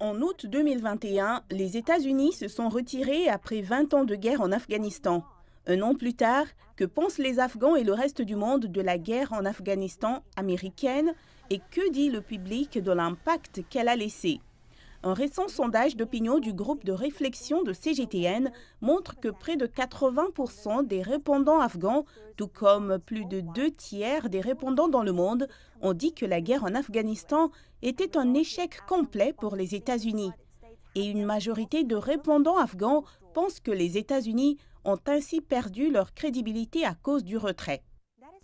En août 2021, les États-Unis se sont retirés après 20 ans de guerre en Afghanistan. Un an plus tard, que pensent les Afghans et le reste du monde de la guerre en Afghanistan américaine et que dit le public de l'impact qu'elle a laissé? Un récent sondage d'opinion du groupe de réflexion de CGTN montre que près de 80% des répondants afghans, tout comme plus de 2 tiers des répondants dans le monde, ont dit que la guerre en Afghanistan était un échec complet pour les États-Unis. Et une majorité de répondants afghans pensent que les États-Unis ont ainsi perdu leur crédibilité à cause du retrait.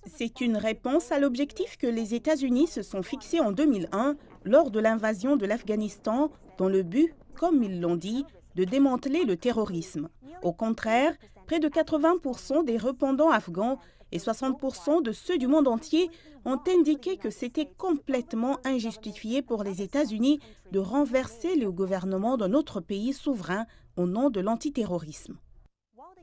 C'est une réponse à l'objectif que les États-Unis se sont fixés en 2001 lors de l'invasion de l'Afghanistan dans le but, comme ils l'ont dit, de démanteler le terrorisme. Au contraire, près de 80% des répondants afghans et 60% de ceux du monde entier ont indiqué que c'était complètement injustifié pour les États-Unis de renverser le gouvernement d'un autre pays souverain au nom de l'antiterrorisme.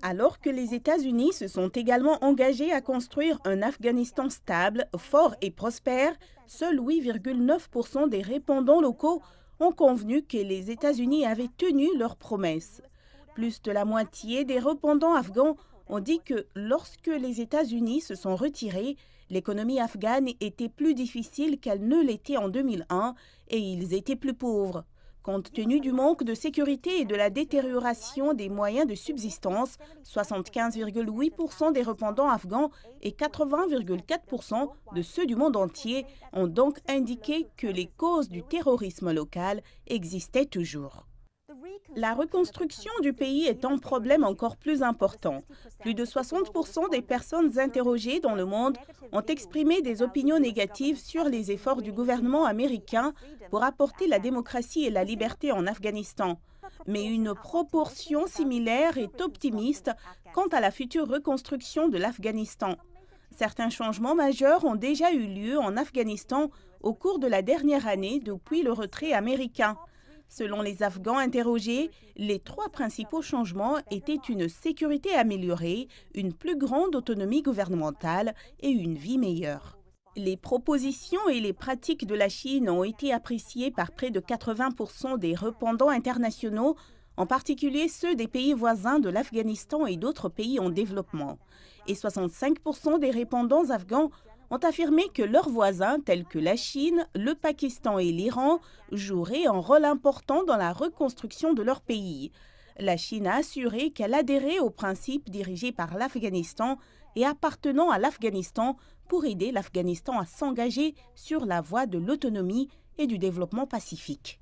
Alors que les États-Unis se sont également engagés à construire un Afghanistan stable, fort et prospère, seuls 8,9% des répondants locaux ont convenu que les États-Unis avaient tenu leurs promesses. Plus de la moitié des répondants afghans ont dit que lorsque les États-Unis se sont retirés, l'économie afghane était plus difficile qu'elle ne l'était en 2001 et ils étaient plus pauvres. Compte tenu du manque de sécurité et de la détérioration des moyens de subsistance, 75,8% des répondants afghans et 80,4% de ceux du monde entier ont donc indiqué que les causes du terrorisme local existaient toujours. La reconstruction du pays est un problème encore plus important. Plus de 60% des personnes interrogées dans le monde ont exprimé des opinions négatives sur les efforts du gouvernement américain pour apporter la démocratie et la liberté en Afghanistan. Mais une proportion similaire est optimiste quant à la future reconstruction de l'Afghanistan. Certains changements majeurs ont déjà eu lieu en Afghanistan au cours de la dernière année depuis le retrait américain. Selon les Afghans interrogés, les 3 principaux changements étaient une sécurité améliorée, une plus grande autonomie gouvernementale et une vie meilleure. Les propositions et les pratiques de la Chine ont été appréciées par près de 80% des répondants internationaux, en particulier ceux des pays voisins de l'Afghanistan et d'autres pays en développement. Et 65% des répondants afghans ont affirmé que leurs voisins, tels que la Chine, le Pakistan et l'Iran, joueraient un rôle important dans la reconstruction de leur pays. La Chine a assuré qu'elle adhérait aux principes dirigés par l'Afghanistan et appartenant à l'Afghanistan pour aider l'Afghanistan à s'engager sur la voie de l'autonomie et du développement pacifique.